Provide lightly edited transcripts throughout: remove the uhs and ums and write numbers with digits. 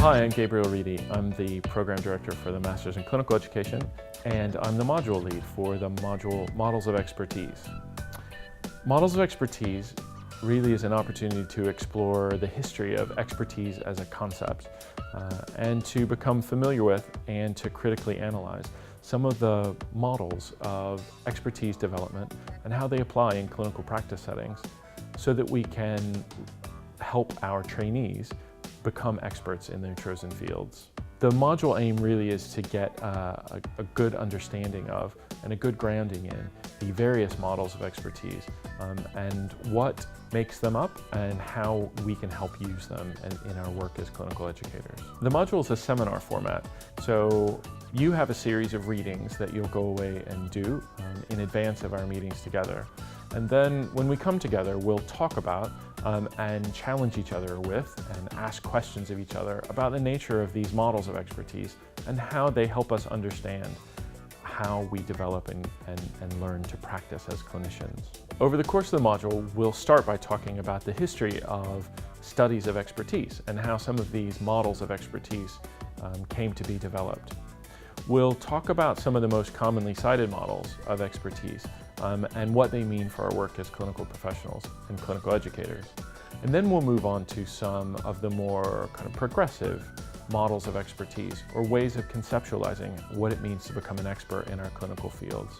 Hi, I'm Gabriel Reedy. I'm the Program Director for the Masters in Clinical Education, and I'm the module lead for the module Models of Expertise. Models of Expertise really is an opportunity to explore the history of expertise as a concept and to become familiar with and to critically analyze some of the models of expertise development and how they apply in clinical practice settings so that we can help our trainees become experts in their chosen fields. The module aim really is to get a good understanding of and a good grounding in the various models of expertise and what makes them up and how we can help use them in our work as clinical educators. The module is a seminar format, so you have a series of readings that you'll go away and do in advance of our meetings together. And then when we come together, we'll talk about and challenge each other with and ask questions of each other about the nature of these models of expertise and how they help us understand how we develop and learn to practice as clinicians. Over the course of the module, we'll start by talking about the history of studies of expertise and how some of these models of expertise came to be developed. We'll talk about some of the most commonly cited models of expertise and what they mean for our work as clinical professionals and clinical educators. And then we'll move on to some of the more kind of progressive models of expertise or ways of conceptualizing what it means to become an expert in our clinical fields.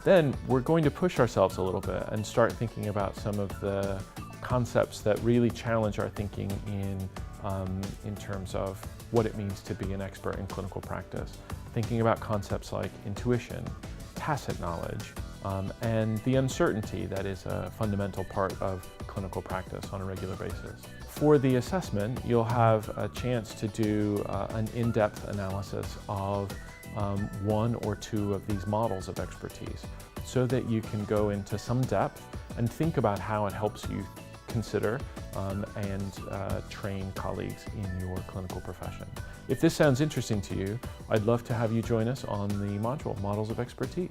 Then we're going to push ourselves a little bit and start thinking about some of the concepts that really challenge our thinking in terms of what it means to be an expert in clinical practice. Thinking about concepts like intuition, tacit knowledge, and the uncertainty that is a fundamental part of clinical practice on a regular basis. For the assessment, you'll have a chance to do an in-depth analysis of one or two of these models of expertise so that you can go into some depth and think about how it helps you consider and train colleagues in your clinical profession. If this sounds interesting to you, I'd love to have you join us on the module, Models of Expertise.